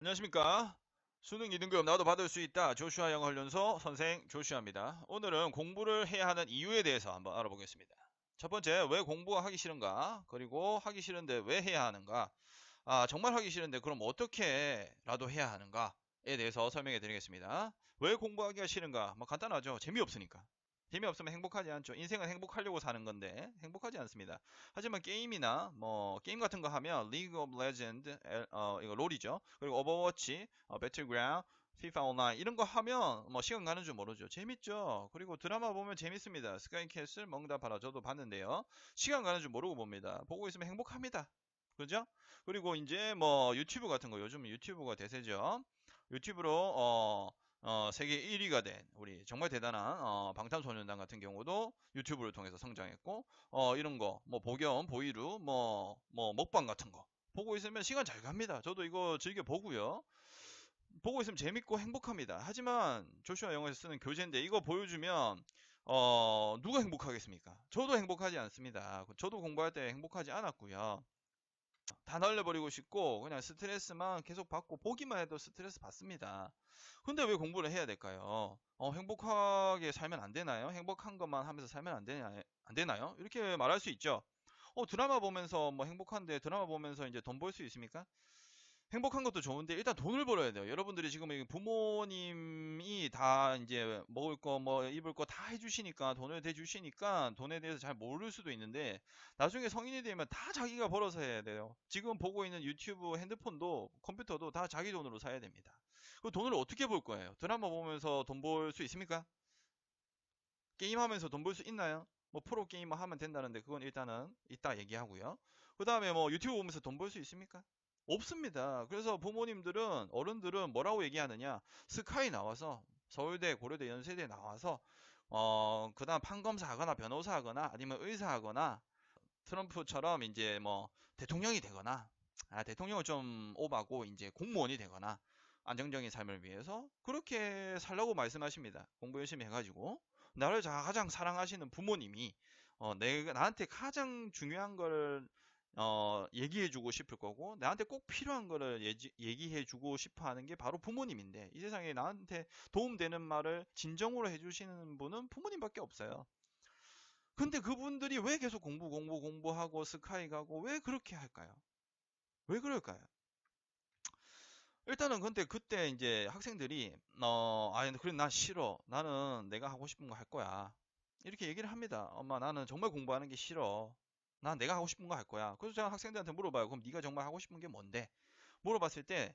안녕하십니까. 수능 2등급 나도 받을 수 있다. 조슈아 영어 훈련소 선생 조슈아입니다. 오늘은 공부를 해야 하는 이유에 대해서 한번 알아보겠습니다. 첫 번째, 왜 공부가 하기 싫은가? 그리고 하기 싫은데 왜 해야 하는가? 정말 하기 싫은데 그럼 어떻게라도 해야 하는가에 대해서 설명해 드리겠습니다. 왜 공부하기가 싫은가? 뭐 간단하죠. 재미없으니까. 재미없으면 행복하지 않죠. 인생은 행복하려고 사는 건데 행복하지 않습니다. 하지만 게임이나 뭐 게임 같은 거 하면 리그 오브 레전드 이거 롤이죠. 그리고 오버워치, 배틀그라운드, FIFA 온라인 이런 거 하면 뭐 시간 가는 줄 모르죠. 재밌죠. 그리고 드라마 보면 재밌습니다. 스카이캐슬 먹다 봐라 저도 봤는데요. 시간 가는 줄 모르고 봅니다. 보고 있으면 행복합니다. 그죠? 그리고 이제 뭐 유튜브 같은 거 요즘 유튜브가 대세죠. 유튜브로 세계 1위가 된 우리 정말 대단한 방탄소년단 같은 경우도 유튜브를 통해서 성장했고 이런 거 뭐 복연, 보이루 뭐 먹방 같은 거 보고 있으면 시간 잘 갑니다. 저도 이거 즐겨 보고요. 보고 있으면 재밌고 행복합니다. 하지만 조슈아 영어에서 쓰는 교재인데 이거 보여주면 누가 행복하겠습니까? 저도 행복하지 않습니다. 저도 공부할 때 행복하지 않았고요. 다 날려버리고 싶고 그냥 스트레스만 계속 받고 보기만 해도 스트레스 받습니다. 근데 왜 공부를 해야 될까요? 행복하게 살면 안 되나요? 행복한 것만 하면서 살면 안 되나요? 이렇게 말할 수 있죠. 드라마 보면서 뭐 행복한데 드라마 보면서 이제 돈 벌 수 있습니까? 행복한 것도 좋은데 일단 돈을 벌어야 돼요. 여러분들이 지금 부모님이 다 이제 먹을 거 뭐 입을 거 다 해주시니까 돈을 대주시니까 돈에 대해서 잘 모를 수도 있는데 나중에 성인이 되면 다 자기가 벌어서 해야 돼요. 지금 보고 있는 유튜브, 핸드폰도 컴퓨터도 다 자기 돈으로 사야 됩니다. 그 돈을 어떻게 벌 거예요? 드라마 보면서 돈 벌 수 있습니까? 게임하면서 돈 벌 수 있나요? 뭐 프로 게이머 하면 된다는데 그건 일단은 이따 얘기하고요. 그 다음에 뭐 유튜브 보면서 돈 벌 수 있습니까? 없습니다. 그래서 부모님들은 어른들은 뭐라고 얘기하느냐? 스카이 나와서 서울대, 고려대, 연세대 나와서 그다음 판검사 하거나 변호사 하거나 아니면 의사 하거나 트럼프처럼 이제 뭐 대통령이 되거나 대통령은 좀 오바고 이제 공무원이 되거나 안정적인 삶을 위해서 그렇게 살라고 말씀하십니다. 공부 열심히 해가지고 나를 가장 사랑하시는 부모님이 내가 나한테 가장 중요한 걸 얘기해주고 싶을 거고 나한테 꼭 필요한 거를 얘기해주고 싶어 하는 게 바로 부모님인데 이 세상에 나한테 도움되는 말을 진정으로 해주시는 분은 부모님밖에 없어요. 근데 그분들이 왜 계속 공부하고 스카이 가고 왜 그렇게 할까요? 왜 그럴까요? 일단은 근데 그때 이제 학생들이 그래 난 싫어. 나는 내가 하고 싶은 거 할 거야. 이렇게 얘기를 합니다. 엄마 나는 정말 공부하는 게 싫어. 난 내가 하고 싶은 거 할 거야. 그래서 제가 학생들한테 물어봐요. 그럼 네가 정말 하고 싶은 게 뭔데? 물어봤을 때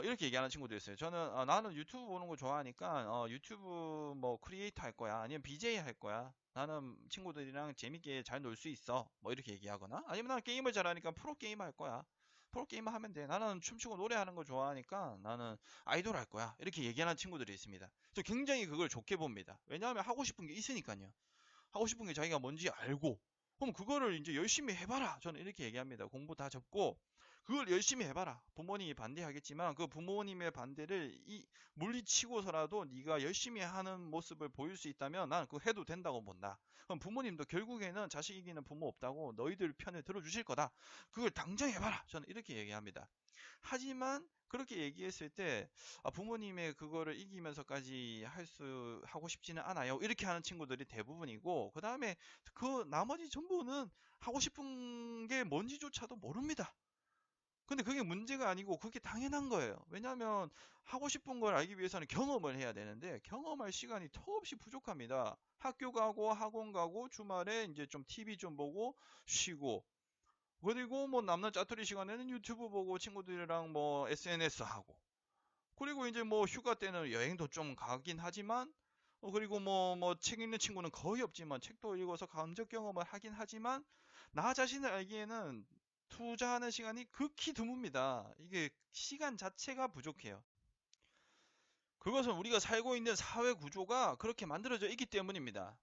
이렇게 얘기하는 친구도 있어요. 저는 나는 유튜브 보는 거 좋아하니까 유튜브 뭐 크리에이터 할 거야. 아니면 BJ 할 거야. 나는 친구들이랑 재밌게 잘 놀 수 있어. 뭐 이렇게 얘기하거나 아니면 나는 게임을 잘하니까 프로 게이머 할 거야. 프로 게이머 하면 돼. 나는 춤추고 노래하는 거 좋아하니까 나는 아이돌 할 거야. 이렇게 얘기하는 친구들이 있습니다. 그래서 굉장히 그걸 좋게 봅니다. 왜냐하면 하고 싶은 게 있으니까요. 하고 싶은 게 자기가 뭔지 알고 그럼 그거를 이제 열심히 해봐라. 저는 이렇게 얘기합니다. 공부 다 접고 그걸 열심히 해봐라. 부모님이 반대하겠지만 그 부모님의 반대를 물리치고서라도 네가 열심히 하는 모습을 보일 수 있다면 난 그거 해도 된다고 본다. 그럼 부모님도 결국에는 자식 이기는 부모 없다고 너희들 편을 들어주실 거다. 그걸 당장 해봐라. 저는 이렇게 얘기합니다. 하지만 그렇게 얘기했을 때 부모님의 그거를 이기면서까지 하고 싶지는 않아요. 이렇게 하는 친구들이 대부분이고 그 다음에 그 나머지 전부는 하고 싶은 게 뭔지조차도 모릅니다. 근데 그게 문제가 아니고 그게 당연한 거예요. 왜냐하면 하고 싶은 걸 알기 위해서는 경험을 해야 되는데 경험할 시간이 턱없이 부족합니다. 학교 가고 학원 가고 주말에 이제 좀 TV 좀 보고 쉬고 그리고 뭐 남는 짜투리 시간에는 유튜브 보고 친구들이랑 뭐 SNS 하고 그리고 이제 뭐 휴가 때는 여행도 좀 가긴 하지만 그리고 뭐 책 읽는 친구는 거의 없지만 책도 읽어서 감적 경험을 하긴 하지만 나 자신을 알기에는 투자하는 시간이 극히 드뭅니다. 이게 시간 자체가 부족해요. 그것은 우리가 살고 있는 사회 구조가 그렇게 만들어져 있기 때문입니다.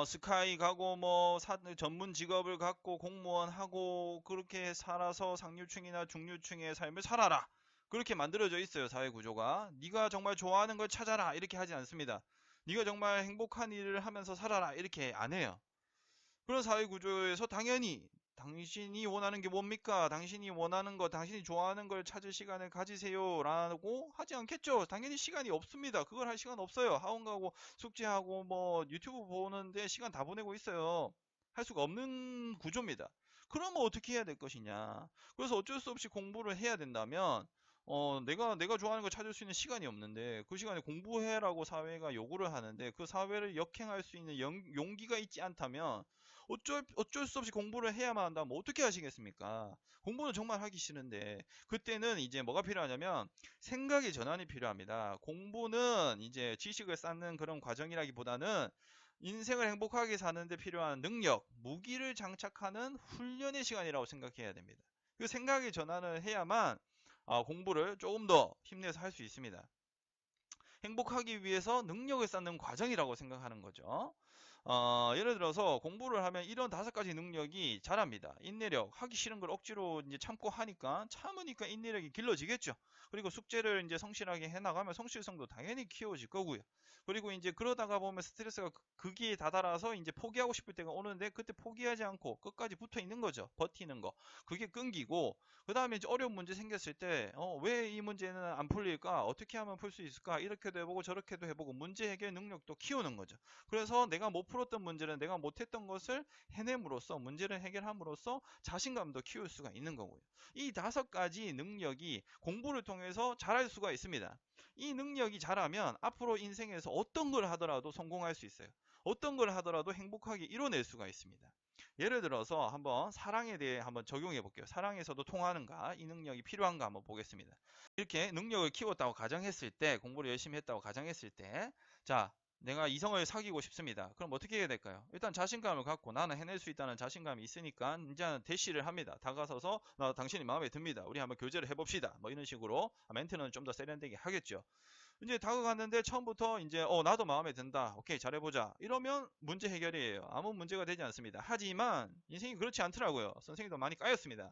스카이 가고 뭐 전문 직업을 갖고 공무원 하고 그렇게 살아서 상류층이나 중류층의 삶을 살아라. 그렇게 만들어져 있어요, 사회 구조가. 네가 정말 좋아하는 걸 찾아라. 이렇게 하지 않습니다. 네가 정말 행복한 일을 하면서 살아라. 이렇게 안 해요. 그런 사회 구조에서 당연히 당신이 원하는 게 뭡니까? 당신이 원하는 거, 당신이 좋아하는 걸 찾을 시간을 가지세요. 라고 하지 않겠죠? 당연히 시간이 없습니다. 그걸 할 시간 없어요. 학원 가고 숙제하고 뭐 유튜브 보는데 시간 다 보내고 있어요. 할 수가 없는 구조입니다. 그러면 어떻게 해야 될 것이냐? 그래서 어쩔 수 없이 공부를 해야 된다면 내가 좋아하는 걸 찾을 수 있는 시간이 없는데 그 시간에 공부해라고 사회가 요구를 하는데 그 사회를 역행할 수 있는 용기가 있지 않다면 어쩔 수 없이 공부를 해야만 한다면 어떻게 하시겠습니까? 공부는 정말 하기 싫은데 그때는 이제 뭐가 필요하냐면 생각의 전환이 필요합니다. 공부는 이제 지식을 쌓는 그런 과정이라기보다는 인생을 행복하게 사는데 필요한 능력, 무기를 장착하는 훈련의 시간이라고 생각해야 됩니다. 그 생각의 전환을 해야만 공부를 조금 더 힘내서 할 수 있습니다. 행복하기 위해서 능력을 쌓는 과정이라고 생각하는 거죠. 예를 들어서 공부를 하면 이런 5가지 능력이 자랍니다. 인내력, 하기 싫은 걸 억지로 이제 참고 하니까 참으니까 인내력이 길러지겠죠. 그리고 숙제를 이제 성실하게 해나가면 성실성도 당연히 키워질 거고요. 그리고 이제 그러다가 보면 스트레스가 극기에 다다라서 이제 포기하고 싶을 때가 오는데 그때 포기하지 않고 끝까지 붙어 있는 거죠. 버티는 거. 그게 끈기고 그 다음에 이제 어려운 문제 생겼을 때 왜 이 문제는 안 풀릴까? 어떻게 하면 풀 수 있을까? 이렇게도 해보고 저렇게도 해보고 문제 해결 능력도 키우는 거죠. 그래서 내가 못 풀었던 문제는 내가 못했던 것을 해냄으로써 문제를 해결함으로써 자신감도 키울 수가 있는 거고요. 이 5가지 능력이 공부를 통해서 잘할 수가 있습니다. 이 능력이 잘하면 앞으로 인생에서 어떤 걸 하더라도 성공할 수 있어요. 어떤 걸 하더라도 행복하게 이뤄낼 수가 있습니다. 예를 들어서 한번 사랑에 대해 한번 적용해 볼게요. 사랑에서도 통하는가? 이 능력이 필요한가 한번 보겠습니다. 이렇게 능력을 키웠다고 가정했을 때, 공부를 열심히 했다고 가정했을 때, 자, 내가 이성을 사귀고 싶습니다. 그럼 어떻게 해야 될까요? 일단 자신감을 갖고 나는 해낼 수 있다는 자신감이 있으니까 이제 대시를 합니다. 다가서서 당신이 마음에 듭니다. 우리 한번 교제를 해봅시다. 뭐 이런 식으로 멘트는 좀 더 세련되게 하겠죠. 이제 다가갔는데 처음부터 이제 나도 마음에 든다. 오케이 잘해보자. 이러면 문제 해결이에요. 아무 문제가 되지 않습니다. 하지만 인생이 그렇지 않더라고요. 선생님도 많이 까였습니다.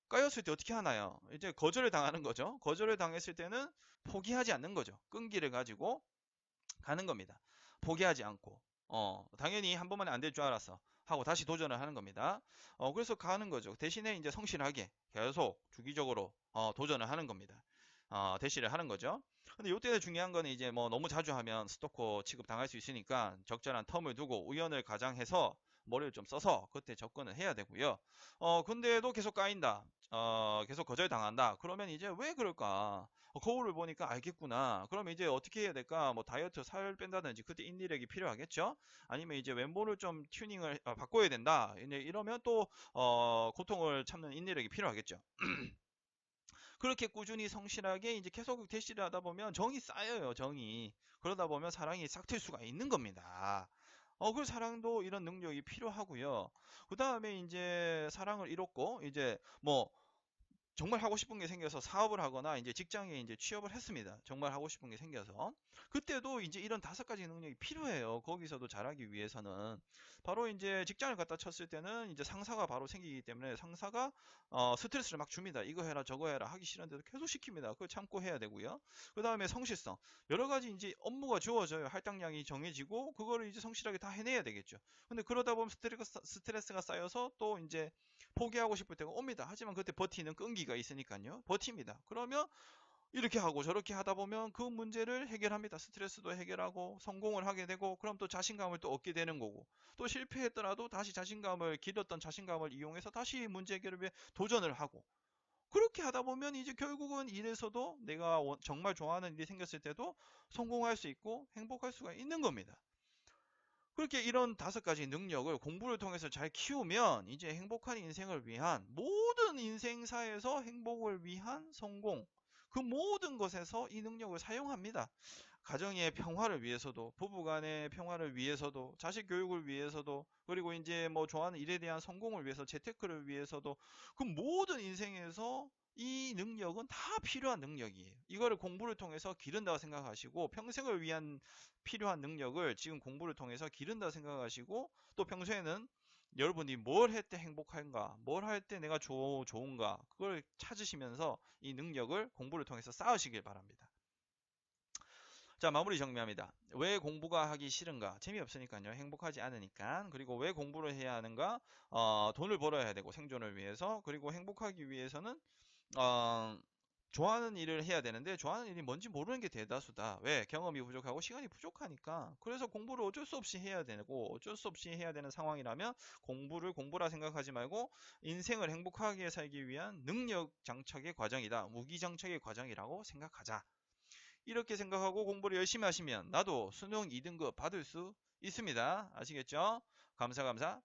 까였을 때 어떻게 하나요? 이제 거절을 당하는 거죠. 거절을 당했을 때는 포기하지 않는 거죠. 끈기를 가지고 가는 겁니다. 포기하지 않고 당연히 한 번만에 안 될 줄 알았어 하고 다시 도전을 하는 겁니다. 그래서 가는 거죠. 대신에 이제 성실하게 계속 주기적으로 도전을 하는 겁니다. 대시를 하는 거죠. 근데 이때 중요한 거는 이제 뭐 너무 자주 하면 스토커 취급 당할 수 있으니까 적절한 텀을 두고 우연을 가장해서 머리를 좀 써서 그때 접근을 해야 되고요. 근데도 계속 까인다. 계속 거절당한다. 그러면 이제 왜 그럴까? 거울을 보니까 알겠구나. 그럼 이제 어떻게 해야 될까? 뭐 다이어트 살 뺀다든지 그때 인내력이 필요하겠죠? 아니면 이제 왼손을 좀 튜닝을 바꿔야 된다. 이러면 또 고통을 참는 인내력이 필요하겠죠. 그렇게 꾸준히 성실하게 이제 계속 대시를 하다 보면 정이 쌓여요, 정이. 그러다 보면 사랑이 싹틀 수가 있는 겁니다. 그 사랑도 이런 능력이 필요하고요. 그 다음에 이제 사랑을 잃었고, 이제 뭐 정말 하고 싶은 게 생겨서 사업을 하거나 이제 직장에 이제 취업을 했습니다. 정말 하고 싶은 게 생겨서. 그때도 이제 이런 5가지 능력이 필요해요. 거기서도 잘하기 위해서는. 바로 이제 직장을 갖다 쳤을 때는 이제 상사가 바로 생기기 때문에 상사가 스트레스를 막 줍니다. 이거 해라 저거 해라 하기 싫은데도 계속 시킵니다. 그걸 참고 해야 되고요. 그 다음에 성실성. 여러 가지 이제 업무가 주어져요. 할당량이 정해지고 그거를 이제 성실하게 다 해내야 되겠죠. 근데 그러다 보면 스트레스가 쌓여서 또 이제 포기하고 싶을 때가 옵니다. 하지만 그때 버티는 끈기가 있으니까요. 버팁니다. 그러면 이렇게 하고 저렇게 하다 보면 그 문제를 해결합니다. 스트레스도 해결하고 성공을 하게 되고 그럼 또 자신감을 또 얻게 되는 거고 또 실패했더라도 다시 자신감을 길었던 자신감을 이용해서 다시 문제 해결을 위해 도전을 하고 그렇게 하다 보면 이제 결국은 일에서도 내가 정말 좋아하는 일이 생겼을 때도 성공할 수 있고 행복할 수가 있는 겁니다. 그렇게 이런 5가지 능력을 공부를 통해서 잘 키우면 이제 행복한 인생을 위한 모든 인생사에서 행복을 위한 성공 그 모든 것에서 이 능력을 사용합니다. 가정의 평화를 위해서도 부부간의 평화를 위해서도 자식 교육을 위해서도 그리고 이제 뭐 좋아하는 일에 대한 성공을 위해서 재테크를 위해서도 그 모든 인생에서 이 능력은 다 필요한 능력이에요. 이거를 공부를 통해서 기른다고 생각하시고 평생을 위한 필요한 능력을 지금 공부를 통해서 기른다 생각하시고 또 평소에는 여러분이 뭘 할 때 행복한가 뭘 할 때 내가 좋은가 그걸 찾으시면서 이 능력을 공부를 통해서 쌓으시길 바랍니다. 자, 마무리 정리합니다. 왜 공부가 하기 싫은가? 재미없으니까요. 행복하지 않으니까. 그리고 왜 공부를 해야 하는가? 돈을 벌어야 되고 생존을 위해서. 그리고 행복하기 위해서는 어, 좋아하는 일을 해야 되는데 좋아하는 일이 뭔지 모르는 게 대다수다. 왜? 경험이 부족하고 시간이 부족하니까. 그래서 공부를 어쩔 수 없이 해야 되고 어쩔 수 없이 해야 되는 상황이라면 공부를 공부라 생각하지 말고 인생을 행복하게 살기 위한 능력 장착의 과정이다. 무기 장착의 과정이라고 생각하자. 이렇게 생각하고 공부를 열심히 하시면 나도 수능 2등급 받을 수 있습니다. 아시겠죠? 감사합니다.